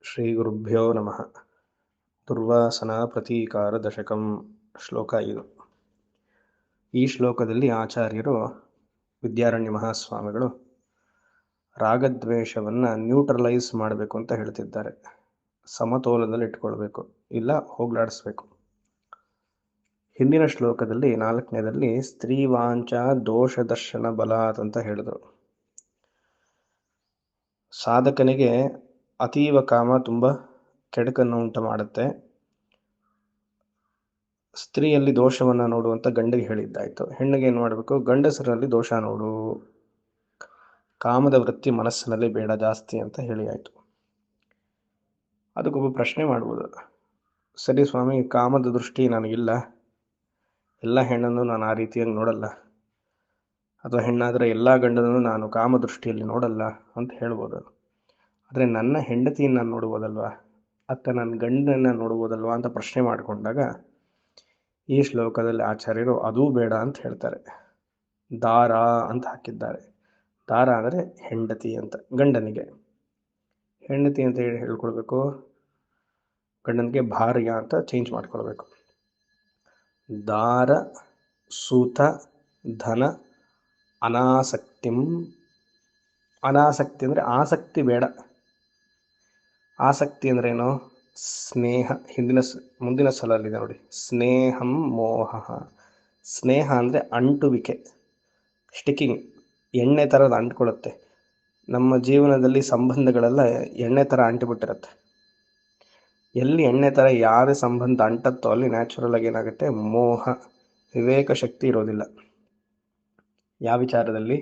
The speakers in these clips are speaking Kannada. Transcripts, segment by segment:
ಶ್ರೀಗುರುಭ್ಯೋ ನಮಃ. ದುರ್ವಾಸನಾ ಪ್ರತೀಕಾರ ದಶಕಂ ಶ್ಲೋಕ 5. ಈ ಶ್ಲೋಕದಲ್ಲಿ ಆಚಾರ್ಯರು ವಿದ್ಯಾರಣ್ಯ ಮಹಾಸ್ವಾಮಿಗಳು ರಾಗದ್ವೇಷವನ್ನು ನ್ಯೂಟ್ರಲೈಸ್ ಮಾಡಬೇಕು ಅಂತ ಹೇಳ್ತಿದ್ದಾರೆ. ಸಮತೋಲನದಲ್ಲಿ ಇಟ್ಕೊಳ್ಬೇಕು, ಇಲ್ಲ ಹೋಗ್ಲಾಡಿಸ್ಬೇಕು. ಹಿಂದಿನ ಶ್ಲೋಕದಲ್ಲಿ 4ನೇದಲ್ಲಿ ಸ್ತ್ರೀವಾಂಚ ದೋಷ ದರ್ಶನ ಬಲಾತ್ ಅಂತ ಹೇಳಿದರು. ಸಾಧಕನಿಗೆ ಅತೀವ ಕಾಮ ತುಂಬ ಕೆಡುಕನ್ನು ಉಂಟು ಮಾಡುತ್ತೆ. ಸ್ತ್ರೀಯಲ್ಲಿ ದೋಷವನ್ನು ನೋಡುವಂತ ಗಂಡಿಗೆ ಹೇಳಿದ್ದಾಯ್ತು. ಹೆಣ್ಣಿಗೆ ಏನು ಮಾಡಬೇಕು? ಗಂಡಸರಲ್ಲಿ ದೋಷ ನೋಡು, ಕಾಮದ ವೃತ್ತಿ ಮನಸ್ಸಿನಲ್ಲಿ ಬೇಡ ಜಾಸ್ತಿ ಅಂತ ಹೇಳಿ ಆಯ್ತು. ಅದಕ್ಕೊಬ್ಬ ಪ್ರಶ್ನೆ ಮಾಡ್ಬೋದು, ಸರಿ ಸ್ವಾಮಿ, ಕಾಮದ ದೃಷ್ಟಿ ನನಗಿಲ್ಲ, ಎಲ್ಲ ಹೆಣ್ಣನ್ನು ನಾನು ಆ ರೀತಿಯಾಗಿ ನೋಡಲ್ಲ, ಅಥವಾ ಹೆಣ್ಣಾದರೆ ಎಲ್ಲ ಗಂಡನನ್ನು ನಾನು ಕಾಮ ದೃಷ್ಟಿಯಲ್ಲಿ ನೋಡಲ್ಲ ಅಂತ ಹೇಳ್ಬೋದು. ಆದರೆ ನನ್ನ ಹೆಂಡತಿಯನ್ನು ನಾನು ನೋಡ್ಬೋದಲ್ವಾ, ಅತ್ತ ನನ್ನ ಗಂಡನ ನೋಡ್ಬೋದಲ್ವಾ ಅಂತ ಪ್ರಶ್ನೆ ಮಾಡಿಕೊಂಡಾಗ ಈ ಶ್ಲೋಕದಲ್ಲಿ ಆಚಾರ್ಯರು ಅದೂ ಬೇಡ ಅಂತ ಹೇಳ್ತಾರೆ. ದಾರ ಅಂತ ಹಾಕಿದ್ದಾರೆ. ದಾರ ಅಂದರೆ ಹೆಂಡತಿ ಅಂತ, ಗಂಡನಿಗೆ. ಹೆಂಡತಿ ಅಂತ ಹೇಳಿ ಹೇಳ್ಕೊಳ್ಬೇಕು, ಗಂಡನಿಗೆ ಭಾರ್ಯ ಅಂತ ಚೇಂಜ್ ಮಾಡ್ಕೊಳ್ಬೇಕು. ದಾರ ಸೂತ ಧನ ಅನಾಸಕ್ತಿಂ. ಅನಾಸಕ್ತಿ ಅಂದರೆ ಆಸಕ್ತಿ ಬೇಡ. ಆಸಕ್ತಿ ಅಂದ್ರೇನು? ಸ್ನೇಹ. ಮುಂದಿನ ಸಲಲ್ಲಿದೆ ನೋಡಿ, ಸ್ನೇಹಂ ಮೋಹ. ಸ್ನೇಹ ಅಂದರೆ ಅಂಟುವಿಕೆ, ಸ್ಟಿಕ್ಕಿಂಗ್, ಎಣ್ಣೆ ಥರದ ಅಂಟ್ಕೊಳ್ಳುತ್ತೆ. ನಮ್ಮ ಜೀವನದಲ್ಲಿ ಸಂಬಂಧಗಳೆಲ್ಲ ಎಣ್ಣೆ ಥರ ಅಂಟಿಬಿಟ್ಟಿರುತ್ತೆ. ಎಲ್ಲಿ ಎಣ್ಣೆ ಥರ ಯಾವುದೇ ಸಂಬಂಧ ಅಂಟತ್ತೋ ಅಲ್ಲಿ ನ್ಯಾಚುರಲ್ ಆಗಿ ಏನಾಗುತ್ತೆ? ಮೋಹ, ವಿವೇಕ ಶಕ್ತಿ ಇರೋದಿಲ್ಲ. ಯಾವ ವಿಚಾರದಲ್ಲಿ?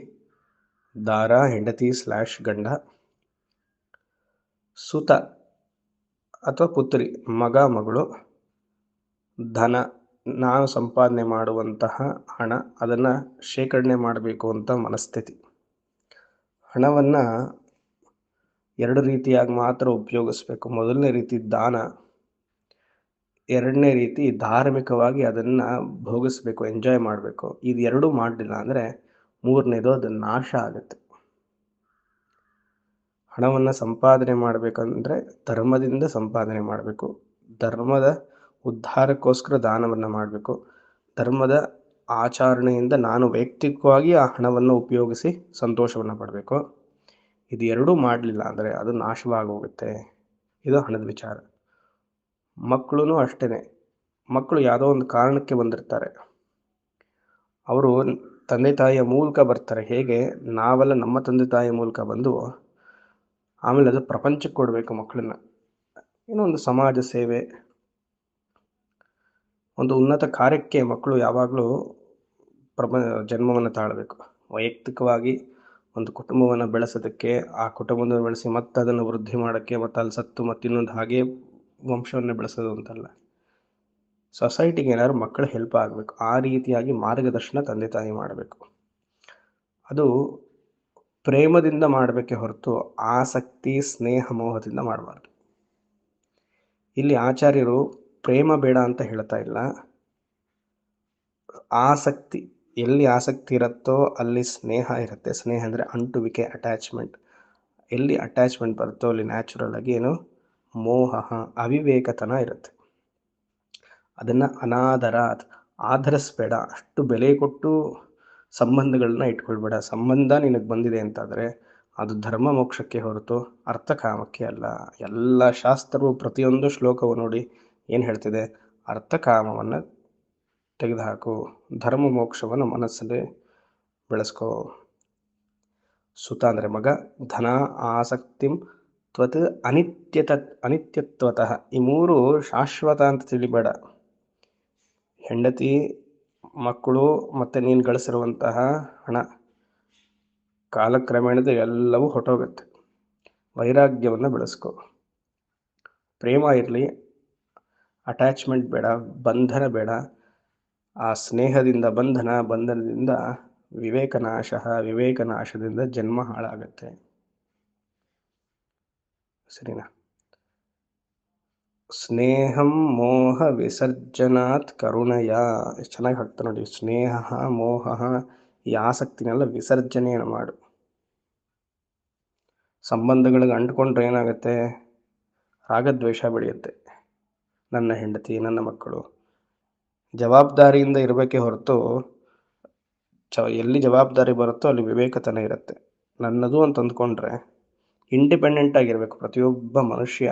ದಾರ ಹೆಂಡತಿ / ಗಂಡ. ಸುತ ಅಥವಾ ಪುತ್ರಿ, ಮಗ ಮಗಳು. ಧನ, ನಾನು ಸಂಪಾದನೆ ಮಾಡುವಂತಹ ಹಣ, ಅದನ್ನು ಶೇಖರಣೆ ಮಾಡಬೇಕು ಅಂತ ಮನಸ್ಥಿತಿ. ಹಣವನ್ನು 2 ರೀತಿಯಾಗಿ ಮಾತ್ರ ಉಪಯೋಗಿಸ್ಬೇಕು. ಮೊದಲನೇ ರೀತಿ ದಾನ, 2ನೇ ರೀತಿ ಧಾರ್ಮಿಕವಾಗಿ ಅದನ್ನು ಭೋಗಿಸ್ಬೇಕು, ಎಂಜಾಯ್ ಮಾಡಬೇಕು. ಇದು 2 ಮಾಡಲಿಲ್ಲ ಅಂದರೆ 3ನೇದು ಅದು ನಾಶ ಆಗುತ್ತೆ. ಹಣವನ್ನು ಸಂಪಾದನೆ ಮಾಡಬೇಕಂದ್ರೆ ಧರ್ಮದಿಂದ ಸಂಪಾದನೆ ಮಾಡಬೇಕು, ಧರ್ಮದ ಉದ್ಧಾರಕ್ಕೋಸ್ಕರ ದಾನವನ್ನು ಮಾಡಬೇಕು, ಧರ್ಮದ ಆಚರಣೆಯಿಂದ ನಾನು ವೈಯಕ್ತಿಕವಾಗಿ ಆ ಹಣವನ್ನು ಉಪಯೋಗಿಸಿ ಸಂತೋಷವನ್ನು ಪಡಬೇಕು. ಇದು 2 ಮಾಡಲಿಲ್ಲ ಅಂದರೆ ಅದು ನಾಶವಾಗೋಗುತ್ತೆ. ಇದು ಹಣದ ವಿಚಾರ. ಮಕ್ಕಳು ಅಷ್ಟೇ. ಮಕ್ಕಳು ಯಾವುದೋ ಒಂದು ಕಾರಣಕ್ಕೆ ಬಂದಿರ್ತಾರೆ. ಅವರು ತಂದೆ ತಾಯಿಯ ಮೂಲಕ ಬರ್ತಾರೆ. ಹೇಗೆ ನಾವೆಲ್ಲ ನಮ್ಮ ತಂದೆ ತಾಯಿಯ ಮೂಲಕ ಬಂದು ಆಮೇಲೆ ಅದು ಪ್ರಪಂಚಕ್ಕೆ ಕೊಡಬೇಕು ಮಕ್ಕಳನ್ನ. ಏನೋ ಒಂದು ಸಮಾಜ ಸೇವೆ, ಒಂದು ಉನ್ನತ ಕಾರ್ಯಕ್ಕೆ ಮಕ್ಕಳು ಯಾವಾಗಲೂ ಜನ್ಮವನ್ನು ತಾಳಬೇಕು. ವೈಯಕ್ತಿಕವಾಗಿ ಒಂದು ಕುಟುಂಬವನ್ನು ಬೆಳೆಸೋದಕ್ಕೆ, ಆ ಕುಟುಂಬವನ್ನು ಬೆಳೆಸಿ ಮತ್ತೆ ಅದನ್ನು ವೃದ್ಧಿ ಮಾಡೋಕ್ಕೆ, ಮತ್ತು ಅಲ್ಲಿ ಸತ್ತು ಮತ್ತು ಇನ್ನೊಂದು ಹಾಗೆ ವಂಶವನ್ನು ಬೆಳೆಸೋದು ಅಂತಲ್ಲ. ಸೊಸೈಟಿಗೆ ಏನಾದ್ರು ಮಕ್ಕಳು ಹೆಲ್ಪ್ ಆಗಬೇಕು. ಆ ರೀತಿಯಾಗಿ ಮಾರ್ಗದರ್ಶನ ತಂದೆ ತಾಯಿ ಮಾಡಬೇಕು. ಅದು ಪ್ರೇಮದಿಂದ ಮಾಡಬೇಕೆ ಹೊರತು ಆಸಕ್ತಿ ಸ್ನೇಹ ಮೋಹದಿಂದ ಮಾಡಬಾರ್ದು. ಇಲ್ಲಿ ಆಚಾರ್ಯರು ಪ್ರೇಮ ಬೇಡ ಅಂತ ಹೇಳ್ತಾ ಇಲ್ಲ. ಆಸಕ್ತಿ, ಎಲ್ಲಿ ಆಸಕ್ತಿ ಇರುತ್ತೋ ಅಲ್ಲಿ ಸ್ನೇಹ ಇರುತ್ತೆ. ಸ್ನೇಹ ಅಂದರೆ ಅಂಟುವಿಕೆ, ಅಟ್ಯಾಚ್ಮೆಂಟ್. ಎಲ್ಲಿ ಅಟ್ಯಾಚ್ಮೆಂಟ್ ಬರುತ್ತೋ ಅಲ್ಲಿ ನ್ಯಾಚುರಲ್ ಆಗಿ ಏನು? ಮೋಹ, ಅವಿವೇಕತನ ಇರುತ್ತೆ. ಅದನ್ನು ಅನಾದರ, ಆಧರಿಸ್ಬೇಡ. ಅಷ್ಟು ಬೆಲೆ ಕೊಟ್ಟು ಸಂಬಂಧಗಳನ್ನ ಇಟ್ಕೊಳ್ಬೇಡ. ಸಂಬಂಧ ನಿನಗೆ ಬಂದಿದೆ ಅಂತಾದರೆ ಅದು ಧರ್ಮ ಮೋಕ್ಷಕ್ಕೆ ಹೊರತು ಅರ್ಥಕಾಮಕ್ಕೆ ಅಲ್ಲ. ಎಲ್ಲ ಶಾಸ್ತ್ರವು ಪ್ರತಿಯೊಂದು ಶ್ಲೋಕವು ನೋಡಿ ಏನು ಹೇಳ್ತಿದೆ? ಅರ್ಥಕಾಮವನ್ನು ತೆಗೆದುಹಾಕು, ಧರ್ಮ ಮೋಕ್ಷವನ್ನು ಮನಸ್ಸಲ್ಲಿ ಬೆಳೆಸ್ಕೋ. ಸುತ ಅಂದರೆ ಮಗ, ಧನ ಆಸಕ್ತಿಂ ತ್ವತ್ ಅನಿತ್ಯತ್ವತಃ. ಈ 3 ಶಾಶ್ವತ ಅಂತ ತಿಳಿಬೇಡ. ಹೆಂಡತಿ, ಮಕ್ಕಳು ಮತ್ತು ನೀನು ಗಳಿಸಿರುವಂತಹ ಹಣ ಕಾಲಕ್ರಮೇಣದ ಎಲ್ಲವೂ ಹೊಟ್ಟೋಗುತ್ತೆ. ವೈರಾಗ್ಯವನ್ನು ಬೆಳೆಸ್ಕೊ. ಪ್ರೇಮ ಇರಲಿ, ಅಟ್ಯಾಚ್ಮೆಂಟ್ ಬೇಡ, ಬಂಧನ ಬೇಡ. ಆ ಸ್ನೇಹದಿಂದ ಬಂಧನ, ಬಂಧನದಿಂದ ವಿವೇಕನಾಶ, ವಿವೇಕನಾಶದಿಂದ ಜನ್ಮ ಹಾಳಾಗತ್ತೆ. ಸರಿನಾ? ಸ್ನೇಹಂ ಮೋಹ ವಿಸರ್ಜನಾತ್ ಕರುಣಯ. ಎಷ್ಟು ಚೆನ್ನಾಗಿ ಹಾಕ್ತಾರೆ ನೋಡಿ. ಸ್ನೇಹ ಮೋಹ ಈ ಆಸಕ್ತಿನೆಲ್ಲ ವಿಸರ್ಜನೆಯನ್ನು ಮಾಡು. ಸಂಬಂಧಗಳಿಗೆ ಅಂಟ್ಕೊಂಡ್ರೆ ಏನಾಗುತ್ತೆ? ರಾಗದ್ವೇಷ ಬೆಳೆಯುತ್ತೆ. ನನ್ನ ಹೆಂಡತಿ, ನನ್ನ ಮಕ್ಕಳು, ಜವಾಬ್ದಾರಿಯಿಂದ ಇರಬೇಕೇ ಹೊರತು ಎಲ್ಲಿ ಜವಾಬ್ದಾರಿ ಬರುತ್ತೋ ಅಲ್ಲಿ ವಿವೇಕತನ ಇರುತ್ತೆ. ನನ್ನದು ಅಂತ ಅಂದ್ಕೊಂಡ್ರೆ ಇಂಡಿಪೆಂಡೆಂಟ್ ಆಗಿರಬೇಕು ಪ್ರತಿಯೊಬ್ಬ ಮನುಷ್ಯ.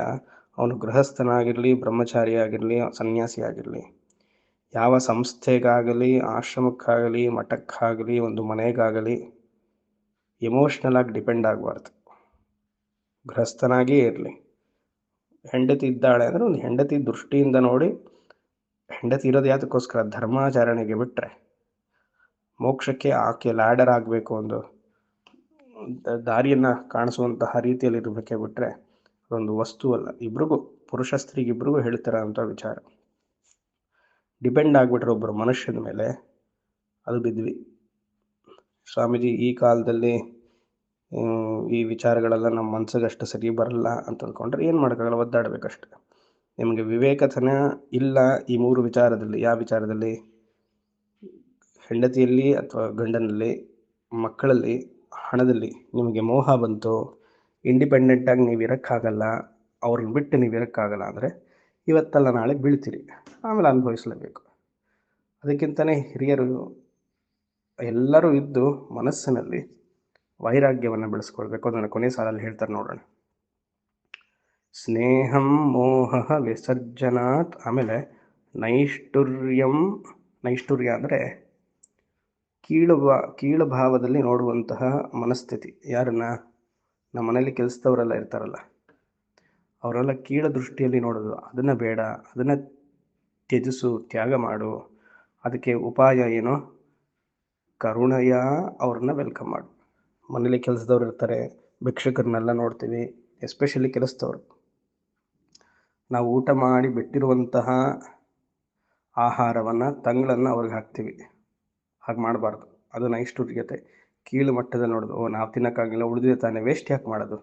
ಅವನು ಗೃಹಸ್ಥನಾಗಿರಲಿ, ಬ್ರಹ್ಮಚಾರಿ ಆಗಿರಲಿ, ಸನ್ಯಾಸಿ ಆಗಿರಲಿ, ಯಾವ ಸಂಸ್ಥೆಗಾಗಲಿ, ಆಶ್ರಮಕ್ಕಾಗಲಿ, ಮಠಕ್ಕಾಗಲಿ, ಒಂದು ಮನೆಗಾಗಲಿ ಎಮೋಷ್ನಲ್ ಆಗಿ ಡಿಪೆಂಡ್ ಆಗಬಾರ್ದು. ಗೃಹಸ್ಥನಾಗಿಯೇ ಇರಲಿ. ಹೆಂಡತಿ ಇದ್ದಾಳೆ ಅಂದರೆ ಒಂದು ಹೆಂಡತಿ ದೃಷ್ಟಿಯಿಂದ ನೋಡಿ, ಹೆಂಡತಿ ಇರೋದು ಯಾತಕ್ಕೋಸ್ಕರ? ಧರ್ಮಾಚರಣೆಗೆ ಬಿಟ್ಟರೆ, ಮೋಕ್ಷಕ್ಕೆ ಆಕೆ ಲ್ಯಾಡರ್ ಆಗಬೇಕು, ಒಂದು ದಾರಿಯನ್ನು ಕಾಣಿಸುವಂತಹ ರೀತಿಯಲ್ಲಿ ಇರಬೇಕೇ ಬಿಟ್ಟರೆ ಅದೊಂದು ವಸ್ತು ಅಲ್ಲ. ಇಬ್ರಿಗೂ, ಪುರುಷ ಸ್ತ್ರೀಗಿಬ್ರಿಗೂ ಹೇಳ್ತಾರ ಅಂತ ವಿಚಾರ. ಡಿಪೆಂಡ್ ಆಗಿಬಿಟ್ರೆ ಒಬ್ಬರು ಮನುಷ್ಯನ ಮೇಲೆ, ಅದು ಬಿದ್ವಿ. ಸ್ವಾಮೀಜಿ, ಈ ಕಾಲದಲ್ಲಿ ಈ ವಿಚಾರಗಳೆಲ್ಲ ನಮ್ಮ ಮನಸ್ಸಿಗೆ ಅಷ್ಟು ಸರಿ ಬರಲ್ಲ ಅಂತ ಅಂದ್ಕೊಂಡ್ರೆ ಏನು ಮಾಡೋಕ್ಕಾಗಲ್ಲ, ಒದ್ದಾಡಬೇಕಷ್ಟೆ. ನಿಮಗೆ ವಿವೇಕತನ ಇಲ್ಲ ಈ ಮೂರು ವಿಚಾರದಲ್ಲಿ. ಯಾವ ವಿಚಾರದಲ್ಲಿ? ಹೆಂಡತಿಯಲ್ಲಿ ಅಥವಾ ಗಂಡನಲ್ಲಿ, ಮಕ್ಕಳಲ್ಲಿ, ಹಣದಲ್ಲಿ ನಿಮಗೆ ಮೋಹ ಬಂತು, ಇಂಡಿಪೆಂಡೆಂಟಾಗಿ ನೀವು ಇರೋಕ್ಕಾಗಲ್ಲ, ಅವ್ರನ್ನ ಬಿಟ್ಟು ನೀವು ಇರೋಕ್ಕಾಗಲ್ಲ ಅಂದರೆ ಇವತ್ತಲ್ಲ ನಾಳೆ ಬೀಳ್ತೀರಿ, ಆಮೇಲೆ ಅನುಭವಿಸಲೇಬೇಕು. ಅದಕ್ಕಿಂತಲೇ ಹಿರಿಯರು ಎಲ್ಲರೂ ಇದ್ದು ಮನಸ್ಸಿನಲ್ಲಿ ವೈರಾಗ್ಯವನ್ನು ಬೆಳೆಸ್ಕೊಳ್ಬೇಕು. ಅದನ್ನು ಕೊನೆ ಸಾಲಲ್ಲಿ ಹೇಳ್ತಾರೆ ನೋಡೋಣ. ಸ್ನೇಹಂ ಮೋಹ ವಿಸರ್ಜನಾತ್, ಆಮೇಲೆ ನೈಷ್ಠುರ್ಯಂ. ನೈಷ್ಠುರ್ಯ ಅಂದರೆ ಕೀಳು ಭಾವದಲ್ಲಿ ನೋಡುವಂತಹ ಮನಸ್ಥಿತಿ. ಯಾರನ್ನ? ನಮ್ಮ ಮನೇಲಿ ಕೆಲಸದವರೆಲ್ಲ ಇರ್ತಾರಲ್ಲ, ಅವರೆಲ್ಲ ಕೀಳು ದೃಷ್ಟಿಯಲ್ಲಿ ನೋಡೋದು, ಅದನ್ನು ಬೇಡ, ಅದನ್ನು ತ್ಯಜಿಸು, ತ್ಯಾಗ ಮಾಡು. ಅದಕ್ಕೆ ಉಪಾಯ ಏನು? ಕರುಣೆಯ ಅವ್ರನ್ನ ವೆಲ್ಕಮ್ ಮಾಡು. ಮನೇಲಿ ಕೆಲಸದವ್ರು ಇರ್ತಾರೆ, ಭಿಕ್ಷುಕರನ್ನೆಲ್ಲ ನೋಡ್ತೀವಿ, ಎಸ್ಪೆಷಲಿ ಕೆಲಸದವರು. ನಾವು ಊಟ ಮಾಡಿ ಬಿಟ್ಟಿರುವಂತಹ ಆಹಾರವನ್ನು, ತಂಗಳನ್ನು ಅವ್ರಿಗೆ ಹಾಕ್ತೀವಿ. ಹಾಗೆ ಮಾಡಬಾರ್ದು. ಅದು ನೈಷ್ಠುರ್ಯತೆ. ಕೀಳು ಮಟ್ಟದಲ್ಲಿ ನೋಡೋದು, ನಾವು ತಿನ್ನೋಕ್ಕಾಗಿಲ್ಲ, ಉಳಿದಿದೆ ತಾನೇ, ವೇಸ್ಟ್ ಯಾಕೆ ಮಾಡೋದು,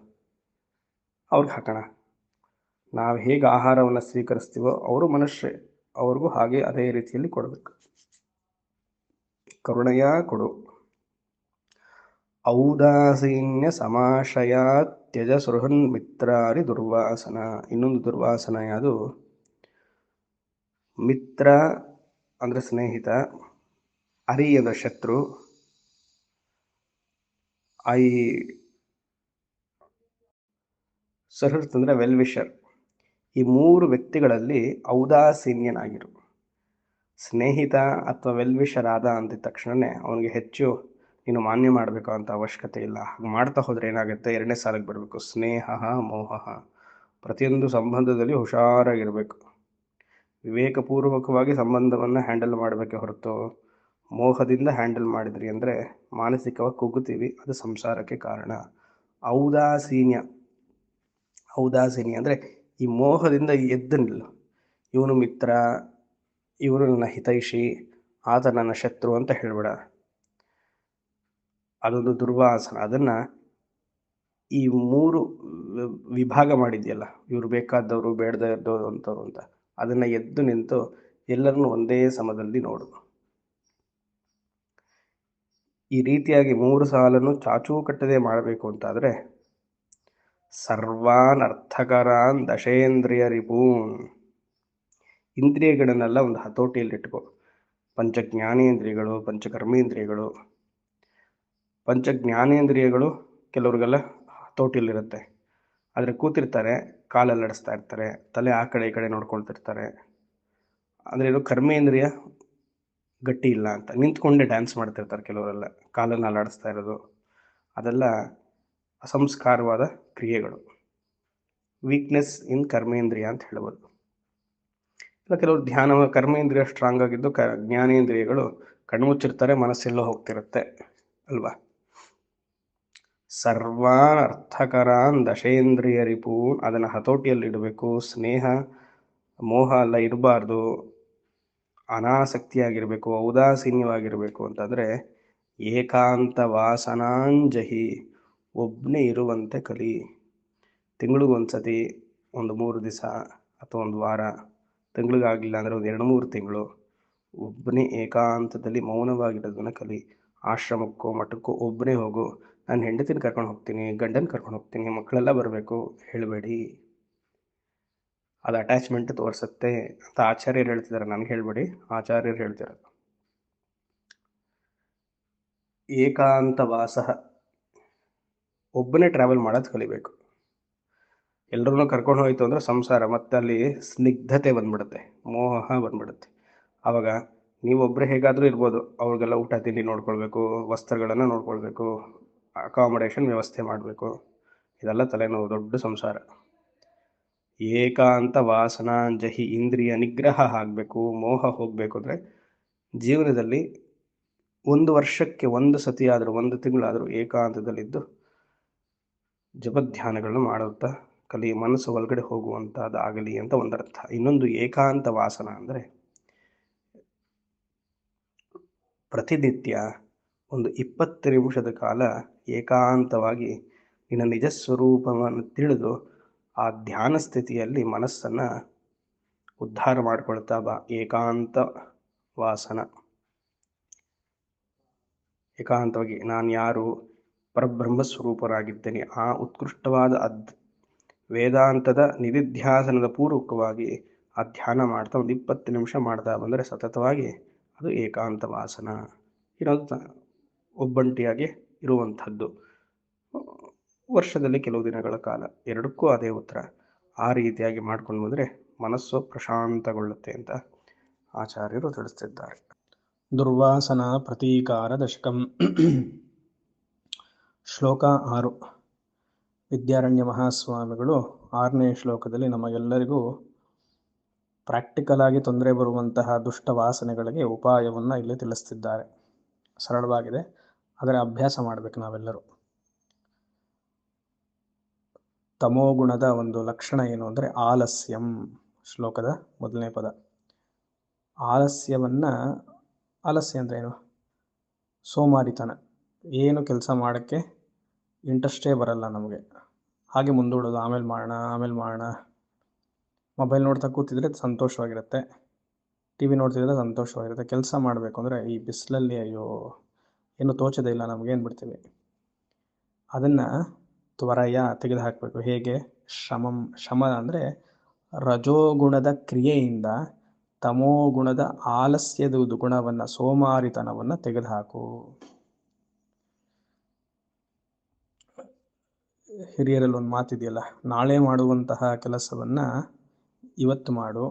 ಅವ್ರಿಗೆ ಹಾಕೋಣ. ನಾವು ಹೇಗೆ ಆಹಾರವನ್ನು ಸ್ವೀಕರಿಸ್ತೀವೋ ಅವರು ಮನುಷ್ಯರೇ, ಅವ್ರಿಗೂ ಹಾಗೆ ಅದೇ ರೀತಿಯಲ್ಲಿ ಕೊಡಬೇಕು. ಕರುಣೆಯ ಕೊಡು. ಔದಾಸೀನ್ಯ ಸಮಾಶಯ ತ್ಯಜ ಸೃಹನ್ ಮಿತ್ರಾರಿ ದುರ್ವಾಸನ. ಇನ್ನೊಂದು ದುರ್ವಾಸನ ಯಾವುದು? ಮಿತ್ರ ಅಂದರೆ ಸ್ನೇಹಿತ, ಅರಿಯದ ಶತ್ರು, ಸಹೃತ್ ಅಂದರೆ ವೆಲ್ ವಿಷರ್. ಈ ಮೂರು ವ್ಯಕ್ತಿಗಳಲ್ಲಿ ಔದಾಸೀನ್ಯನಾಗಿರು. ಸ್ನೇಹಿತ ಅಥವಾ ವೆಲ್ ವಿಷರ್ ಆದ ಅಂದ ತಕ್ಷಣವೇ ಅವನಿಗೆ ಹೆಚ್ಚು ನೀನು ಮಾನ್ಯ ಮಾಡಬೇಕು ಅಂತ ಅವಶ್ಯಕತೆ ಇಲ್ಲ. ಹಾಗೆ ಮಾಡ್ತಾ ಹೋದರೆ ಏನಾಗುತ್ತೆ? ಎರಡನೇ ಸಾಲಕ್ಕೆ ಬರಬೇಕು. ಸ್ನೇಹ ಮೋಹ. ಪ್ರತಿಯೊಂದು ಸಂಬಂಧದಲ್ಲಿ ಹುಷಾರಾಗಿರಬೇಕು. ವಿವೇಕಪೂರ್ವಕವಾಗಿ ಸಂಬಂಧವನ್ನು ಹ್ಯಾಂಡಲ್ ಮಾಡಬೇಕೆ ಹೊರತು ಮೋಹದಿಂದ ಹ್ಯಾಂಡಲ್ ಮಾಡಿದ್ರಿ ಅಂದರೆ ಮಾನಸಿಕವಾಗಿ ಕುಗ್ಗುತ್ತೀವಿ, ಅದು ಸಂಸಾರಕ್ಕೆ ಕಾರಣ. ಔದಾಸೀನ್ಯ ಅಂದರೆ ಈ ಮೋಹದಿಂದ ಎದ್ದು ನಿಲ್ಲು. ಇವನು ಮಿತ್ರ, ಇವನು ನನ್ನ ಹಿತೈಷಿ, ಆತ ನನ್ನ ಶತ್ರು ಅಂತ ಹೇಳಬೇಡ. ಅದೊಂದು ದುರ್ವಾಸನ. ಅದನ್ನು ಈ ಮೂರು ವಿಭಾಗ ಮಾಡಿದೆಯಲ್ಲ, ಇವರು ಬೇಕಾದವರು, ಬೇಡದೇ ಇದ್ದವರು ಅಂತವ್ರು ಅಂತ, ಅದನ್ನು ಎದ್ದು ನಿಂತು ಎಲ್ಲರನ್ನೂ ಒಂದೇ ಸಮದಲ್ಲಿ ನೋಡು. ಈ ರೀತಿಯಾಗಿ ಮೂರು ಸಾಲನ್ನು ಚಾಚೂ ಕಟ್ಟದೆ ಮಾಡಬೇಕು ಅಂತಾದರೆ ಸರ್ವಾನ್ ಅರ್ಥಕರಾನ್ ದಶೇಂದ್ರಿಯ ರಿಪೂನ್. ಇಂದ್ರಿಯಗಳನ್ನೆಲ್ಲ ಒಂದು ಹತೋಟಿಯಲ್ಲಿಟ್ಕೋ. ಪಂಚಜ್ಞಾನೇಂದ್ರಿಯಗಳು, ಪಂಚಕರ್ಮೇಂದ್ರಿಯಗಳು. ಪಂಚಜ್ಞಾನೇಂದ್ರಿಯಗಳು ಕೆಲವ್ರಿಗೆಲ್ಲ ಹತೋಟಿಯಲ್ಲಿರುತ್ತೆ, ಆದರೆ ಕೂತಿರ್ತಾರೆ, ಕಾಲಲ್ಲಿ ಆಡಿಸ್ತಾ ಇರ್ತಾರೆ, ತಲೆ ಆ ಕಡೆ ಈ ಕಡೆ ನೋಡ್ಕೊಳ್ತಿರ್ತಾರೆ. ಅಂದರೆ ಇದು ಕರ್ಮೇಂದ್ರಿಯ ಗಟ್ಟಿ ಇಲ್ಲ ಅಂತ, ನಿಂತ್ಕೊಂಡೇ ಡ್ಯಾನ್ಸ್ ಮಾಡ್ತಿರ್ತಾರೆ ಕೆಲವರೆಲ್ಲ, ಕಾಲನ್ನು ಅಲ್ಲಾಡಿಸ್ತಾ ಇರೋದು. ಅದೆಲ್ಲ ಅಸಂಸ್ಕಾರವಾದ ಕ್ರಿಯೆಗಳು, ವೀಕ್ನೆಸ್ ಇನ್ ಕರ್ಮೇಂದ್ರಿಯ ಅಂತ ಹೇಳ್ಬೋದು. ಇಲ್ಲ, ಕೆಲವರು ಧ್ಯಾನ ಕರ್ಮೇಂದ್ರಿಯ ಸ್ಟ್ರಾಂಗ್ ಆಗಿದ್ದು ಜ್ಞಾನೇಂದ್ರಿಯಗಳು ಕಣ್ಮುಚ್ಚಿರ್ತಾರೆ, ಮನಸ್ಸೆಲ್ಲೋ ಹೋಗ್ತಿರುತ್ತೆ ಅಲ್ವಾ. ಸರ್ವಾನ್ ಅರ್ಥಕರಾನ್ ದಶೇಂದ್ರಿಯ ರಿಪೂನ್, ಅದನ್ನು ಹತೋಟಿಯಲ್ಲಿ ಇಡಬೇಕು. ಸ್ನೇಹ ಮೋಹ ಎಲ್ಲ ಇರಬಾರ್ದು, ಅನಾಸಕ್ತಿಯಾಗಿರಬೇಕು, ಔದಾಸೀನ್ಯವಾಗಿರಬೇಕು. ಅಂತಂದರೆ ಏಕಾಂತ ವಾಸನಾಂಜಹಿ, ಒಬ್ಬನೇ ಇರುವಂತೆ ಕಲಿ. ತಿಂಗಳಿಗೊಂದ್ಸತಿ ಒಂದು 3 ದಿವಸ ಅಥವಾ ಒಂದು ವಾರ, ತಿಂಗಳಿಗಾಗಲಿಲ್ಲ ಅಂದರೆ ಒಂದು 2-3 ತಿಂಗಳು ಒಬ್ಬನೇ ಏಕಾಂತದಲ್ಲಿ ಮೌನವಾಗಿರೋದನ್ನು ಕಲಿ. ಆಶ್ರಮಕ್ಕೋ ಮಠಕ್ಕೋ ಒಬ್ಬನೇ ಹೋಗು. ನಾನು ಹೆಂಡತಿನ ಕರ್ಕೊಂಡು ಹೋಗ್ತೀನಿ, ಗಂಡನ ಕರ್ಕೊಂಡು ಹೋಗ್ತೀನಿ, ಮಕ್ಕಳೆಲ್ಲ ಬರಬೇಕು ಹೇಳಬೇಡಿ. ಅದು ಅಟ್ಯಾಚ್ಮೆಂಟ್ ತೋರಿಸುತ್ತೆ ಅಂತ ಆಚಾರ್ಯರು ಹೇಳ್ತಿದ್ದಾರೆ, ನನಗೆ ಹೇಳ್ಬೇಡಿ, ಆಚಾರ್ಯರು ಹೇಳ್ತಿರೋದು. ಏಕಾಂತವಾಸ, ಒಬ್ಬನೇ ಟ್ರಾವೆಲ್ ಮಾಡೋದು ಕಲಿಬೇಕು. ಎಲ್ಲರನ್ನೂ ಕರ್ಕೊಂಡು ಹೋಯ್ತು ಅಂದರೆ ಸಂಸಾರ, ಮತ್ತೆ ಅಲ್ಲಿ ಸ್ನಿಗ್ಧತೆ ಬಂದ್ಬಿಡುತ್ತೆ, ಮೋಹ ಬಂದ್ಬಿಡುತ್ತೆ. ಆವಾಗ ನೀವೊಬ್ಬರೇ ಹೇಗಾದರೂ ಇರ್ಬೋದು, ಅವ್ರಿಗೆಲ್ಲ ಊಟ ತಿಂಡಿ ನೋಡ್ಕೊಳ್ಬೇಕು, ವಸ್ತ್ರಗಳನ್ನು ನೋಡ್ಕೊಳ್ಬೇಕು, ಅಕಾಮಡೇಷನ್ ವ್ಯವಸ್ಥೆ ಮಾಡಬೇಕು, ಇದೆಲ್ಲ ತಲೆನೋವು, ದೊಡ್ಡ ಸಂಸಾರ. ಏಕಾಂತ ವಾಸನಾಂಜಹಿ, ಇಂದ್ರಿಯ ನಿಗ್ರಹ ಆಗಬೇಕು, ಮೋಹ ಹೋಗಬೇಕು ಅಂದರೆ ಜೀವನದಲ್ಲಿ 1 ವರ್ಷಕ್ಕೆ 1 ಸತಿ ಆದರೂ, 1 ತಿಂಗಳಾದರೂ ಏಕಾಂತದಲ್ಲಿದ್ದು ಜಪಧ್ಯಾನಗಳನ್ನು ಮಾಡುತ್ತಾ ಕಲಿ, ಮನಸ್ಸು ಒಳಗಡೆ ಹೋಗುವಂಥದ್ದಾಗಲಿ ಅಂತ ಒಂದರ್ಥ. ಇನ್ನೊಂದು ಏಕಾಂತ ವಾಸನ ಅಂದರೆ ಪ್ರತಿನಿತ್ಯ ಒಂದು 20 ನಿಮಿಷದ ಕಾಲ ಏಕಾಂತವಾಗಿ ನಿನ್ನ ನಿಜ ಸ್ವರೂಪವನ್ನು ತಿಳಿದು ಆ ಧ್ಯಾನ ಸ್ಥಿತಿಯಲ್ಲಿ ಮನಸ್ಸನ್ನು ಉದ್ಧಾರ ಮಾಡಿಕೊಳ್ತಾ ಬಾ. ಏಕಾಂತ ವಾಸನ, ಏಕಾಂತವಾಗಿ ನಾನು ಯಾರು, ಪರಬ್ರಹ್ಮ ಸ್ವರೂಪರಾಗಿದ್ದೇನೆ, ಆ ಉತ್ಕೃಷ್ಟವಾದ ವೇದಾಂತದ ನಿಧಿಧ್ಯಾಸನದ ಪೂರ್ವಕವಾಗಿ ಆ ಧ್ಯಾನ ಮಾಡ್ತಾ ಒಂದು 20 ನಿಮಿಷ ಮಾಡ್ತಾ ಬಂದರೆ ಸತತವಾಗಿ ಅದು ಏಕಾಂತ ವಾಸನ. ಇನ್ನೊಂದು ಒಬ್ಬಂಟಿಯಾಗಿ ಇರುವಂಥದ್ದು, ವರ್ಷದಲ್ಲಿ ಕೆಲವು ದಿನಗಳ ಕಾಲ, ಎರಡಕ್ಕೂ ಅದೇ ಉತ್ತರ. ಆ ರೀತಿಯಾಗಿ ಮಾಡ್ಕೊಂಡು ಬಂದರೆ ಮನಸ್ಸು ಪ್ರಶಾಂತಗೊಳ್ಳುತ್ತೆ ಅಂತ ಆಚಾರ್ಯರು ತಿಳಿಸ್ತಿದ್ದಾರೆ. ದುರ್ವಾಸನ ಪ್ರತೀಕಾರ ದಶಕಂ. ಶ್ಲೋಕ 6. ವಿದ್ಯಾರಣ್ಯ ಮಹಾಸ್ವಾಮಿಗಳು 6ನೇ ಶ್ಲೋಕದಲ್ಲಿ ನಮಗೆಲ್ಲರಿಗೂ ಪ್ರಾಕ್ಟಿಕಲ್ ಆಗಿ ತೊಂದರೆ ಬರುವಂತಹ ದುಷ್ಟ ವಾಸನೆಗಳಿಗೆ ಉಪಾಯವನ್ನು ಇಲ್ಲಿ ತಿಳಿಸ್ತಿದ್ದಾರೆ. ಸರಳವಾಗಿದೆ, ಅದರ ಅಭ್ಯಾಸ ಮಾಡಬೇಕು ನಾವೆಲ್ಲರೂ. ತಮೋಗುಣದ ಒಂದು ಲಕ್ಷಣ ಏನು ಅಂದರೆ ಆಲಸ್ಯಂ. ಶ್ಲೋಕದ 1ನೇ ಪದ. ಆಲಸ್ಯ ಅಂದರೆ ಏನು? ಸೋಮಾರಿತನ. ಏನು ಕೆಲಸ ಮಾಡೋಕ್ಕೆ ಇಂಟ್ರೆಸ್ಟೇ ಬರಲ್ಲ ನಮಗೆ, ಹಾಗೆ ಮುಂದೂಡೋದು, ಆಮೇಲೆ ಮಾಡೋಣ. ಮೊಬೈಲ್ ನೋಡ್ತಾ ಕೂತಿದ್ರೆ ಸಂತೋಷವಾಗಿರುತ್ತೆ, ಟಿ ವಿ ನೋಡ್ತಿದ್ರೆ ಸಂತೋಷವಾಗಿರುತ್ತೆ. ಕೆಲಸ ಮಾಡಬೇಕು ಅಂದರೆ ಈ ಬಿಸಿಲಲ್ಲಿ ಅಯ್ಯೋ ಏನು ತೋಚೋದೇ ಇಲ್ಲ ನಮಗೇನು ಬಿಡ್ತೀವಿ. ಅದನ್ನು ತ್ವರೆಯ ತೆಗೆದುಹಾಕಬೇಕು. ಹೇಗೆ? ಶಮ ಅಂದರೆ ರಜೋಗುಣದ ಕ್ರಿಯೆಯಿಂದ ತಮೋಗುಣದ ಆಲಸ್ಯದ ಗುಣವನ್ನು, ಸೋಮಾರಿತನವನ್ನು ತೆಗೆದುಹಾಕು. ಹಿರಿಯರಲ್ಲಿ ಒಂದು ಮಾತಿದೆಯಲ್ಲ, ನಾಳೆ ಮಾಡುವಂತಹ ಕೆಲಸವನ್ನು ಇವತ್ತು ಮಾಡು,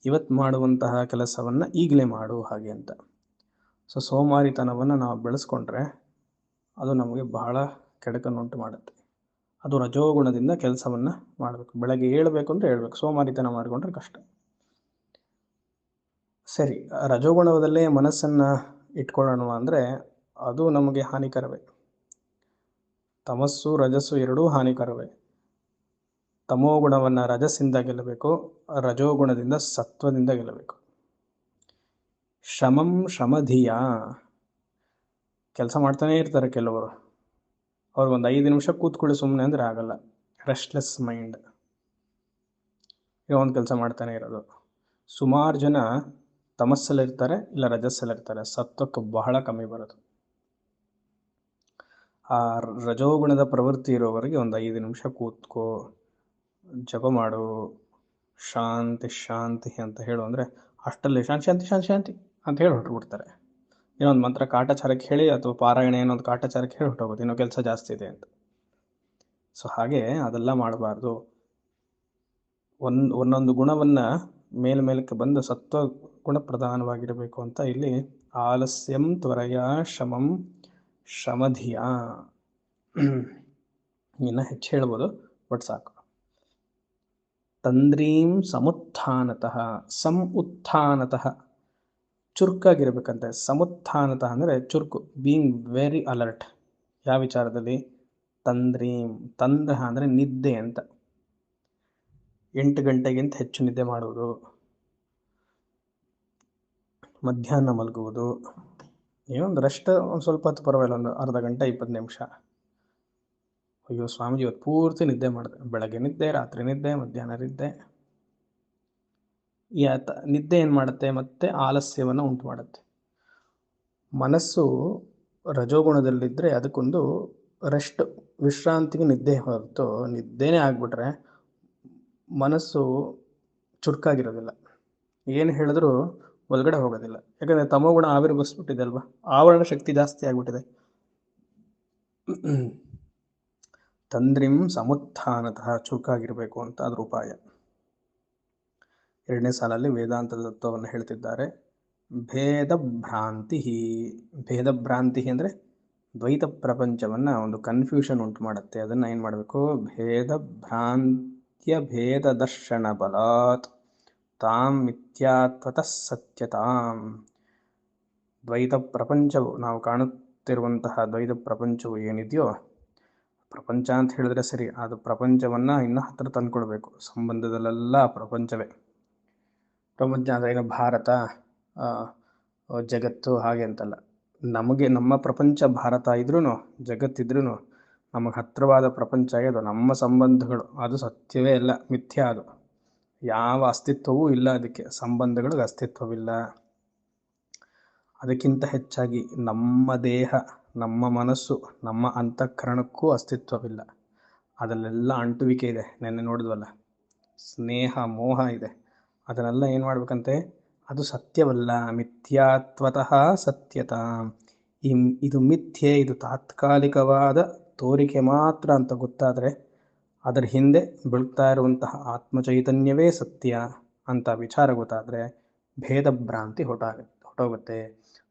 ಇವತ್ತು ಮಾಡುವಂತಹ ಕೆಲಸವನ್ನು ಈಗಲೇ ಮಾಡು, ಹಾಗೆ ಅಂತ. ಸೋಮಾರಿತನವನ್ನು ನಾವು ಬೆಳೆಸ್ಕೊಂಡ್ರೆ ಅದು ನಮಗೆ ಬಹಳ ಕೆಡುಕನ್ನುಂಟು ಮಾಡುತ್ತೆ. ಅದು ರಜೋಗುಣದಿಂದ ಕೆಲಸವನ್ನು ಮಾಡಬೇಕು. ಬೆಳಗ್ಗೆ ಏಳಬೇಕು ಅಂದರೆ ಹೇಳ್ಬೇಕು, ಸೋಮಾರಿತನ ಮಾಡಿಕೊಂಡ್ರೆ ಕಷ್ಟ. ಸರಿ, ರಜೋಗುಣದಲ್ಲೇ ಮನಸ್ಸನ್ನು ಇಟ್ಕೊಳ್ಳೋಣ ಅಂದರೆ ಅದು ನಮಗೆ ಹಾನಿಕರವೇ. ತಮಸ್ಸು ರಜಸ್ಸು ಎರಡೂ ಹಾನಿಕರವೇ. ತಮೋಗುಣವನ್ನು ರಜಸ್ಸಿಂದ ಗೆಲ್ಲಬೇಕು, ರಜೋಗುಣದಿಂದ ಸತ್ವದಿಂದ ಗೆಲ್ಲಬೇಕು. ಶಮಧಿಯ, ಕೆಲಸ ಮಾಡ್ತಾನೇ ಇರ್ತಾರೆ ಕೆಲವರು, ಅವ್ರಿಗೊಂದು 5 ನಿಮಿಷ ಕೂತ್ಕೊಳ್ಳಿ ಸುಮ್ಮನೆ ಅಂದರೆ ಆಗಲ್ಲ. ರೆಸ್ಟ್ಲೆಸ್ ಮೈಂಡ್, ಒಂದು ಕೆಲಸ ಮಾಡ್ತಾನೆ ಇರೋದು. ಸುಮಾರು ಜನ ತಮಸ್ಸಲ್ಲಿರ್ತಾರೆ, ಇಲ್ಲ ರಜಸ್ಸಲ್ಲಿರ್ತಾರೆ, ಸತ್ವಕ್ಕೆ ಬಹಳ ಕಮ್ಮಿ ಬರೋದು. ಆ ರಜೋಗುಣದ ಪ್ರವೃತ್ತಿ ಇರೋವರೆಗೆ ಒಂದು 5 ನಿಮಿಷ ಕೂತ್ಕೋ, ಜಪ ಮಾಡು, ಶಾಂತಿ ಅಂತ ಹೇಳು ಅಂದರೆ ಅಷ್ಟರಲ್ಲಿ ಶಾಂತಿ ಅಂತ ಹೇಳಿ ಹೊರಟುಬಿಡ್ತಾರೆ. ಇನ್ನೊಂದು ಮಂತ್ರ ಕಾಟಾಚಾರಕ್ಕೆ ಹೇಳಿ, ಅಥವಾ ಪಾರಾಯಣ ಏನೊಂದು ಕಾಟಾಚಾರಕ್ಕೆ ಹೇಳಿ ಹೊರಟೋಗೋದು, ಇನ್ನೂ ಕೆಲಸ ಜಾಸ್ತಿ ಇದೆ ಅಂತ. ಹಾಗೆ ಅದೆಲ್ಲ ಮಾಡಬಾರ್ದು. ಒಂದೊಂದು ಗುಣವನ್ನು ಮೇಲ್ಮೇಲಕ್ಕೆ ಬಂದು ಸತ್ವ ಗುಣ ಪ್ರಧಾನವಾಗಿರಬೇಕು ಅಂತ ಇಲ್ಲಿ ಆಲಸ್ಯಂ ತ್ವರೆಯ ಶಮಧಿಯ. ಇನ್ನು ಹೆಚ್ಚು ಹೇಳ್ಬೋದು, ಬಟ್ ಸಾಕು. ತಂದ್ರೀಂ ಸಮುತ್ಥಾನತಃ, ಚುರುಕಾಗಿರ್ಬೇಕಂತೆ. ಸಮುತ್ಥಾನತಃ ಅಂದರೆ ಚುರುಕು, ಬೀಯಿಂಗ್ ವೆರಿ ಅಲರ್ಟ್. ಯಾವ ವಿಚಾರದಲ್ಲಿ? ತಂದ್ರ ಅಂದರೆ ನಿದ್ದೆ ಅಂತ. 8 ಗಂಟೆಗಿಂತ ಹೆಚ್ಚು ನಿದ್ದೆ ಮಾಡುವುದು, ಮಧ್ಯಾಹ್ನ ಮಲಗುವುದು, ಏನೊಂದು ರೆಸ್ಟ್ ಒಂದು ಸ್ವಲ್ಪ ಹೊತ್ತು ಪರವಾಗಿಲ್ಲ, ಒಂದು ಅರ್ಧ ಗಂಟೆ 20 ನಿಮಿಷ. ಅಯ್ಯೋ ಸ್ವಾಮೀಜಿ ಇವತ್ತು ಪೂರ್ತಿ ನಿದ್ದೆ ಮಾಡಿದೆ, ಬೆಳಗ್ಗೆ ನಿದ್ದೆ, ರಾತ್ರಿ ನಿದ್ದೆ, ಮಧ್ಯಾಹ್ನ ನಿದ್ದೆ. ನಿದ್ದೆ ಏನು ಮಾಡುತ್ತೆ? ಮತ್ತೆ ಆಲಸ್ಯವನ್ನು ಉಂಟು ಮಾಡುತ್ತೆ. ಮನಸ್ಸು ರಜೋಗುಣದಲ್ಲಿದ್ದರೆ ಅದಕ್ಕೊಂದು ರೆಸ್ಟ್, ವಿಶ್ರಾಂತಿಗೆ ನಿದ್ದೆ ಹೊರತು ನಿದ್ದೆನೇ ಆಗಿಬಿಟ್ರೆ ಮನಸ್ಸು ಚುರುಕಾಗಿರೋದಿಲ್ಲ. ಏನು ಹೇಳಿದ್ರೂ ಒಳಗಡೆ ಹೋಗೋದಿಲ್ಲ. ಯಾಕಂದರೆ ತಮೋಗುಣ ಆವಿರ್ಭವಿಸ್ಬಿಟ್ಟಿದೆ ಅಲ್ವಾ, ಆವರಣ ಶಕ್ತಿ ಜಾಸ್ತಿ ಆಗಿಬಿಟ್ಟಿದೆ. ತಂದ್ರಿಂ ಸಮುತ್ಥಾನತಃ ಚುರುಕಾಗಿರಬೇಕು ಅಂತ ಅದ್ರ ಉಪಾಯ. 2ನೇ ಸಾಲಲ್ಲಿ ವೇದಾಂತದ ತತ್ವವನ್ನು ಹೇಳ್ತಿದ್ದಾರೆ. ಭೇದ ಭ್ರಾಂತಿ. ಭೇದ ಭ್ರಾಂತಿ ಅಂದರೆ ದ್ವೈತ ಪ್ರಪಂಚವನ್ನು ಒಂದು ಕನ್ಫ್ಯೂಷನ್ ಉಂಟು ಮಾಡುತ್ತೆ. ಅದನ್ನು ಏನು ಮಾಡಬೇಕು? ಭೇದ ಭ್ರಾಂತ್ಯ ಭೇದ ದರ್ಶನ ಬಲಾತ್ ತಾಂ ಮಿಥ್ಯಾತ್ವತಃ ಸತ್ಯತಾಂ. ದ್ವೈತ ಪ್ರಪಂಚವು, ನಾವು ಕಾಣುತ್ತಿರುವಂತಹ ದ್ವೈತ ಪ್ರಪಂಚವು ಏನಿದೆಯೋ, ಪ್ರಪಂಚ ಅಂತ ಹೇಳಿದ್ರೆ ಸರಿ, ಅದು ಪ್ರಪಂಚವನ್ನು ಇನ್ನೂ ಹತ್ತಿರ ತಂದ್ಕೊಳ್ಬೇಕು. ಸಂಬಂಧದಲ್ಲೆಲ್ಲ ಪ್ರಪಂಚವೇ. ಪ್ರಪಂಚ ಅಂದರೆ ಏನು? ಭಾರತ, ಜಗತ್ತು ಹಾಗೆ ಅಂತಲ್ಲ. ನಮಗೆ ನಮ್ಮ ಪ್ರಪಂಚ ಭಾರತ ಇದ್ರೂ, ಜಗತ್ತಿದ್ರೂ, ನಮಗೆ ಹತ್ತಿರವಾದ ಪ್ರಪಂಚ ಅದು ನಮ್ಮ ಸಂಬಂಧಗಳು. ಅದು ಸತ್ಯವೇ ಅಲ್ಲ, ಮಿಥ್ಯ. ಅದು ಯಾವ ಅಸ್ತಿತ್ವವೂ ಇಲ್ಲ. ಅದಕ್ಕೆ ಸಂಬಂಧಗಳಿಗೆ ಅಸ್ತಿತ್ವವಿಲ್ಲ. ಅದಕ್ಕಿಂತ ಹೆಚ್ಚಾಗಿ ನಮ್ಮ ದೇಹ, ನಮ್ಮ ಮನಸ್ಸು, ನಮ್ಮ ಅಂತಃಕರಣಕ್ಕೂ ಅಸ್ತಿತ್ವವಿಲ್ಲ. ಅದರಲ್ಲೆಲ್ಲ ಅಂಟುವಿಕೆ ಇದೆ. ನೆನ್ನೆ ನೋಡಿದ್ವಲ್ಲ, ಸ್ನೇಹ ಮೋಹ ಇದೆ. ಅದನ್ನೆಲ್ಲ ಏನು ಮಾಡ್ಬೇಕಂತೆ? ಅದು ಸತ್ಯವಲ್ಲ, ಮಿಥ್ಯಾತ್ವತಃ ಸತ್ಯತಾ. ಇದು ಮಿಥ್ಯೆ, ಇದು ತಾತ್ಕಾಲಿಕವಾದ ತೋರಿಕೆ ಮಾತ್ರ ಅಂತ ಗೊತ್ತಾದರೆ, ಅದರ ಹಿಂದೆ ಬೆಳಗ್ತಾ ಇರುವಂತಹ ಆತ್ಮಚೈತನ್ಯವೇ ಸತ್ಯ ಅಂತ ವಿಚಾರ ಗೊತ್ತಾದರೆ ಭೇದ ಭ್ರಾಂತಿ ಹೊಟ್ಟೋಗುತ್ತೆ.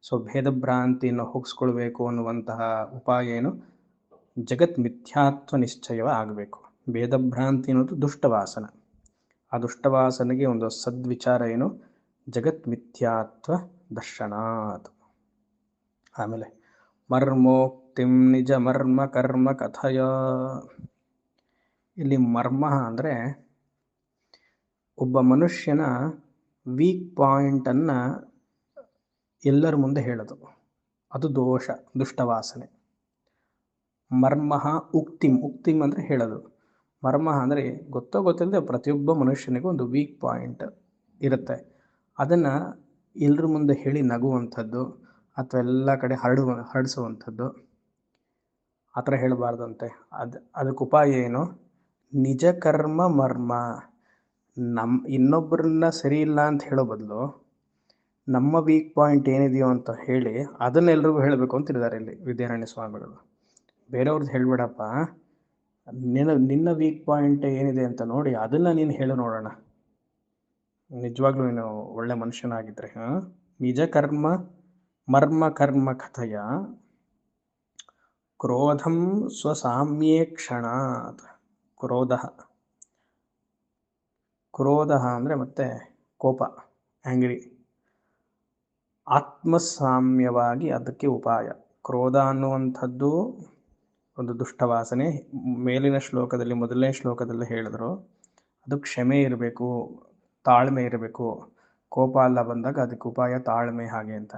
ಸೊ ಭೇದ ಭ್ರಾಂತಿಯನ್ನು ಹೋಗಿಸ್ಕೊಳ್ಬೇಕು ಅನ್ನುವಂತಹ ಉಪಾಯ ಏನು? ಜಗತ್ ಮಿಥ್ಯಾತ್ವ ನಿಶ್ಚಯವ ಆಗಬೇಕು. ಭೇದ ಭ್ರಾಂತಿ ಅನ್ನೋದು ದುಷ್ಟವಾಸನ. ಆ ದುಷ್ಟವಾಸನೆಗೆ ಒಂದು ಸದ್ವಿಚಾರ ಏನು? ಜಗತ್ ಮಿಥ್ಯಾತ್ವ ದರ್ಶನಾತ್. ಆಮೇಲೆ ಮರ್ಮೋಕ್ತಿಂ ನಿಜ ಮರ್ಮ ಕರ್ಮ ಕಥಯ. ಇಲ್ಲಿ ಮರ್ಮ ಅಂದರೆ ಒಬ್ಬ ಮನುಷ್ಯನ ವೀಕ್ ಪಾಯಿಂಟನ್ನು ಎಲ್ಲರ ಮುಂದೆ ಹೇಳೋದು. ಅದು ದೋಷ, ದುಷ್ಟವಾಸನೆ. ಮರ್ಮ ಉಕ್ತಿಂ. ಉಕ್ತಿಂ ಅಂದರೆ ಹೇಳೋದು. ಮರ್ಮ ಅಂದರೆ ಗೊತ್ತಿಲ್ಲದೆ ಪ್ರತಿಯೊಬ್ಬ ಮನುಷ್ಯನಿಗೂ ಒಂದು ವೀಕ್ ಪಾಯಿಂಟ್ ಇರುತ್ತೆ. ಅದನ್ನು ಎಲ್ಲರ ಮುಂದೆ ಹೇಳಿ ನಗುವಂಥದ್ದು ಅಥವಾ ಎಲ್ಲ ಕಡೆ ಹರಡಿಸುವಂಥದ್ದು, ಆ ಥರ ಹೇಳಬಾರ್ದಂತೆ. ಅದಕ್ಕೆ ಉಪಾಯ ಏನು? ನಿಜ ಕರ್ಮ ಮರ್ಮ. ಇನ್ನೊಬ್ಬರನ್ನ ಸರಿ ಇಲ್ಲ ಅಂತ ಹೇಳೋ ಬದಲು ನಮ್ಮ ವೀಕ್ ಪಾಯಿಂಟ್ ಏನಿದೆಯೋ ಅಂತ ಹೇಳಿ ಅದನ್ನೆಲ್ಲರಿಗೂ ಹೇಳಬೇಕು ಅಂತಿದ್ದಾರೆ ಇಲ್ಲಿ ವಿದ್ಯಾರಣ್ಯ ಸ್ವಾಮಿಗಳು. ಬೇರೆಯವ್ರದ್ದು ಹೇಳಬೇಡಪ್ಪ, ನಿನ್ನ ವೀಕ್ ಪಾಯಿಂಟ್ ಏನಿದೆ ಅಂತ ನೋಡಿ ಅದನ್ನು ನೀನು ಹೇಳು ನೋಡೋಣ. ನಿಜವಾಗ್ಲೂ ನೀನು ಒಳ್ಳೆ ಮನುಷ್ಯನಾಗಿದ್ದರೆ. ನಿಜ ಕರ್ಮ ಮರ್ಮ ಕರ್ಮ ಕಥಯ ಕ್ರೋಧಂ ಸ್ವಸಾಮ್ಯೇಕ್ಷಣಾತ್. ಕ್ರೋಧ ಅಂದರೆ ಮತ್ತೆ ಕೋಪ, ಆ್ಯಂಗ್ರಿ. ಆತ್ಮಸಾಮ್ಯವಾಗಿ ಅದಕ್ಕೆ ಉಪಾಯ. ಕ್ರೋಧ ಅನ್ನುವಂಥದ್ದು ಒಂದು ದುಷ್ಟವಾಸನೆ. ಮೇಲಿನ ಶ್ಲೋಕದಲ್ಲಿ, ಮೊದಲನೇ ಶ್ಲೋಕದಲ್ಲಿ ಹೇಳಿದ್ರು, ಅದು ಕ್ಷಮೆ ಇರಬೇಕು, ತಾಳ್ಮೆ ಇರಬೇಕು. ಕೋಪ ಎಲ್ಲ ಬಂದಾಗ ಅದಕ್ಕೆ ಉಪಾಯ ತಾಳ್ಮೆ, ಹಾಗೆ ಅಂತ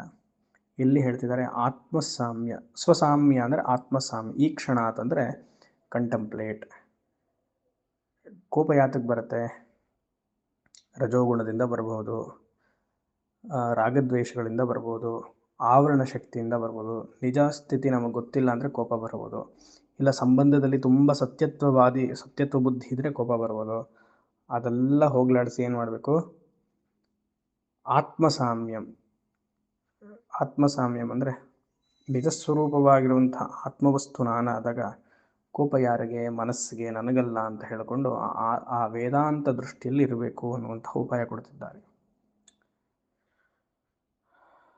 ಇಲ್ಲಿ ಹೇಳ್ತಿದ್ದಾರೆ. ಆತ್ಮಸಾಮ್ಯ, ಸ್ವಸಾಮ್ಯ ಅಂದರೆ ಆತ್ಮಸಾಮ್ಯ. ಈ ಕ್ಷಣ ಅಂತಂದರೆ ಕಂಟಂಪ್ಲೇಟ್. ಕೋಪ ಯಾತಕ್ಕೆ ಬರುತ್ತೆ? ರಜೋಗುಣದಿಂದ ಬರ್ಬೋದು, ರಾಗದ್ವೇಷಗಳಿಂದ ಬರ್ಬೋದು, ಆವರಣ ಶಕ್ತಿಯಿಂದ ಬರ್ಬೋದು. ನಿಜ ಸ್ಥಿತಿ ನಮಗೆ ಗೊತ್ತಿಲ್ಲ ಅಂದರೆ ಕೋಪ ಬರ್ಬೋದು. ಇಲ್ಲ ಸಂಬಂಧದಲ್ಲಿ ತುಂಬ ಸತ್ಯತ್ವ ಬುದ್ಧಿ ಇದ್ದರೆ ಕೋಪ ಬರ್ಬೋದು. ಅದೆಲ್ಲ ಹೋಗ್ಲಾಡಿಸಿ ಏನು ಮಾಡಬೇಕು? ಆತ್ಮಸಾಮ್ಯಂ ಅಂದರೆ ನಿಜಸ್ವರೂಪವಾಗಿರುವಂಥ ಆತ್ಮವಸ್ತು ನಾನಾದಾಗ ಕೋಪ ಯಾರಿಗೆ? ಮನಸ್ಸಿಗೆ, ನನಗಲ್ಲ ಅಂತ ಹೇಳಿಕೊಂಡು ಆ ವೇದಾಂತ ದೃಷ್ಟಿಯಲ್ಲಿ ಇರಬೇಕು ಅನ್ನುವಂಥ ಉಪಾಯ ಕೊಡ್ತಿದ್ದಾರೆ.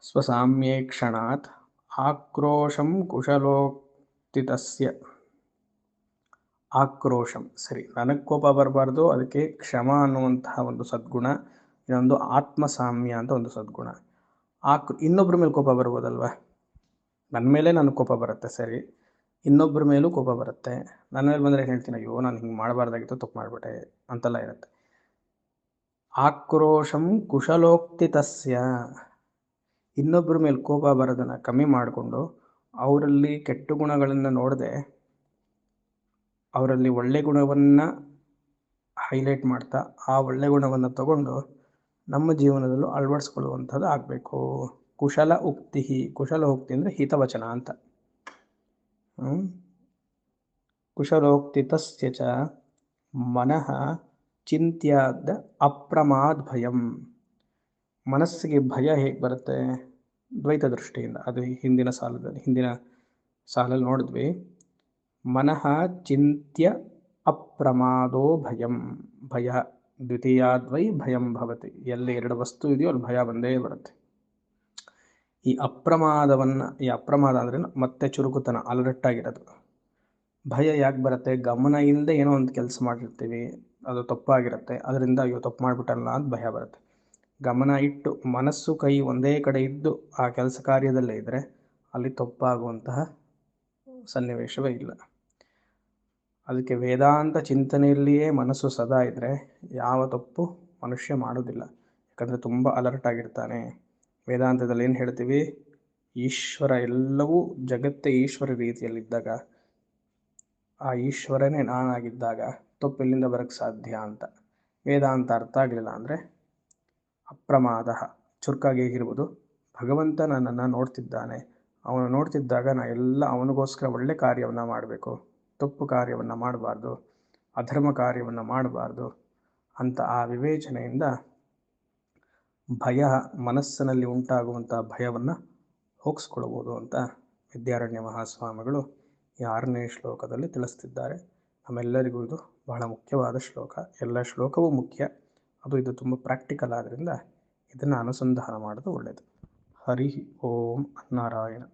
ಸ್ವಸಾಮ್ಯೇ ಕ್ಷಣಾತ್ ಆಕ್ರೋಶಂ ಕುಶಲೋಕ್ತಿತಸ್ಯ. ಆಕ್ರೋಶಂ, ಸರಿ, ನನಗೆ ಕೋಪ ಬರಬಾರ್ದು, ಅದಕ್ಕೆ ಕ್ಷಮ ಅನ್ನುವಂತಹ ಒಂದು ಸದ್ಗುಣ, ಇನ್ನೊಂದು ಆತ್ಮಸಾಮ್ಯ ಅಂತ ಒಂದು ಸದ್ಗುಣ. ಇನ್ನೊಬ್ಬರ ಮೇಲೆ ಕೋಪ ಬರ್ಬೋದಲ್ವ? ನನ್ನ ಮೇಲೆ ನನಗೆ ಕೋಪ ಬರುತ್ತೆ, ಸರಿ. ಇನ್ನೊಬ್ಬರ ಮೇಲೂ ಕೋಪ ಬರುತ್ತೆ. ನನ್ನ ಮೇಲೆ ಬಂದರೆ ಹೇಳ್ತೀನಿ, ಅಯ್ಯೋ ನಾನು ಹಿಂಗೆ ಮಾಡಬಾರ್ದಾಗಿತ್ತು, ತಪ್ಪು ಮಾಡಿಬಿಟ್ಟೆ ಅಂತೆಲ್ಲ ಇರುತ್ತೆ. ಆಕ್ರೋಶಂ ಕುಶಲೋಕ್ತಿತಸ್ಯ. ಇನ್ನೊಬ್ಬರ ಮೇಲೆ ಕೋಪ ಬರೋದನ್ನು ಕಮ್ಮಿ ಮಾಡಿಕೊಂಡು ಅವರಲ್ಲಿ ಕೆಟ್ಟ ಗುಣಗಳನ್ನು ನೋಡದೆ ಅವರಲ್ಲಿ ಒಳ್ಳೆ ಗುಣವನ್ನು ಹೈಲೈಟ್ ಮಾಡ್ತಾ ಆ ಒಳ್ಳೆ ಗುಣವನ್ನು ತಗೊಂಡು ನಮ್ಮ ಜೀವನದಲ್ಲೂ ಅಳವಡಿಸ್ಕೊಳ್ಳುವಂಥದ್ದು ಆಗಬೇಕು. ಕುಶಲ ಉಕ್ತಿ. ಕುಶಲ ಉಕ್ತಿ ಅಂದರೆ ಹಿತವಚನ ಅಂತ. ಕುಶಲೋಕ್ತಿ ತಸ್ಯ ಚ ಮನಃ ಚಿಂತ್ಯಾದ ಅಪ್ರಮಾದ್ ಭಯಂ. ಮನಸ್ಸಿಗೆ ಭಯ ಹೇಗೆ ಬರುತ್ತೆ? ದ್ವೈತ ದೃಷ್ಟಿಯಿಂದ. ಅದು ಹಿಂದಿನ ಸಾಲಲ್ಲಿ ನೋಡಿದ್ವಿ. ಮನಃ ಚಿಂತ್ಯ ಅಪ್ರಮಾದೋ ಭಯಂ. ಭಯ ದ್ವಿತೀಯಾದ್ವೈ ಭಯಂ ಭವತಿ. ಎಲ್ಲಿ ಎರಡು ವಸ್ತು ಇದೆಯೋ ಅಲ್ಲಿ ಭಯ ಬಂದೇ ಬರುತ್ತೆ. ಈ ಅಪ್ರಮಾದ ಅಂದ್ರೆ ಮತ್ತೆ ಚುರುಕುತನ, ಅಲರ್ಟಾಗಿರೋದು. ಭಯ ಯಾಕೆ ಬರುತ್ತೆ? ಗಮನ ಇಲ್ಲದೆ ಏನೋ ಒಂದು ಕೆಲಸ ಮಾಡಿರ್ತೀವಿ, ಅದು ತಪ್ಪಾಗಿರುತ್ತೆ, ಅದರಿಂದ ಅಯ್ಯೋ ತಪ್ಪು ಮಾಡಿಬಿಟ್ಟಲ್ಲ ಅಂತ ಭಯ ಬರುತ್ತೆ. ಗಮನ ಇಟ್ಟು ಮನಸ್ಸು ಕೈ ಒಂದೇ ಕಡೆ ಇದ್ದು ಆ ಕೆಲಸ ಕಾರ್ಯದಲ್ಲೇ ಇದ್ದರೆ ಅಲ್ಲಿ ತಪ್ಪಾಗುವಂತಹ ಸನ್ನಿವೇಶವೇ ಇಲ್ಲ. ಅದಕ್ಕೆ ವೇದಾಂತ ಚಿಂತನೆಯಲ್ಲಿಯೇ ಮನಸ್ಸು ಸದಾ ಇದ್ದರೆ ಯಾವ ತಪ್ಪು ಮನುಷ್ಯ ಮಾಡೋದಿಲ್ಲ. ಯಾಕಂದರೆ ತುಂಬ ಅಲರ್ಟ್ ಆಗಿರ್ತಾನೆ. ವೇದಾಂತದಲ್ಲಿ ಏನು ಹೇಳ್ತೀವಿ? ಈಶ್ವರ ಎಲ್ಲವೂ ಜಗತ್ತೇ ಈಶ್ವರ ರೀತಿಯಲ್ಲಿದ್ದಾಗ, ಆ ಈಶ್ವರನೇ ನಾನಾಗಿದ್ದಾಗ ತಪ್ಪು ಎಲ್ಲಿಂದ ಬರೋಕ್ಕೆ ಸಾಧ್ಯ ಅಂತ. ವೇದಾಂತ ಅರ್ಥ ಆಗಲಿಲ್ಲ ಅಂದರೆ ಅಪ್ರಮಾದ, ಚುರುಕಾಗಿ ಹೇಗಿರ್ಬೋದು, ಭಗವಂತ ನನ್ನನ್ನು ನೋಡ್ತಿದ್ದಾನೆ, ಅವನು ನೋಡ್ತಿದ್ದಾಗ ಅವನಿಗೋಸ್ಕರ ಒಳ್ಳೆ ಕಾರ್ಯವನ್ನು ಮಾಡಬೇಕು, ತಪ್ಪು ಕಾರ್ಯವನ್ನು ಮಾಡಬಾರ್ದು, ಅಧರ್ಮ ಕಾರ್ಯವನ್ನು ಮಾಡಬಾರ್ದು ಅಂತ ಆ ವಿವೇಚನೆಯಿಂದ ಭಯ, ಮನಸ್ಸಿನಲ್ಲಿ ಉಂಟಾಗುವಂಥ ಭಯವನ್ನು ಹೋಗಿಸ್ಕೊಳ್ಬೋದು ಅಂತ ವಿದ್ಯಾರಣ್ಯ ಮಹಾಸ್ವಾಮಿಗಳು ಈ 6ನೇ ಶ್ಲೋಕದಲ್ಲಿ ತಿಳಿಸ್ತಿದ್ದಾರೆ. ನಮ್ಮೆಲ್ಲರಿಗೂ ಇದು ಬಹಳ ಮುಖ್ಯವಾದ ಶ್ಲೋಕ. ಎಲ್ಲ ಶ್ಲೋಕವೂ ಮುಖ್ಯ, ಇದು ತುಂಬ ಪ್ರಾಕ್ಟಿಕಲ್ ಆದ್ದರಿಂದ ಇದನ್ನು ಅನುಸಂಧಾನ ಮಾಡೋದು ಒಳ್ಳೆಯದು. ಹರಿ ಓಂ ನಾರಾಯಣ.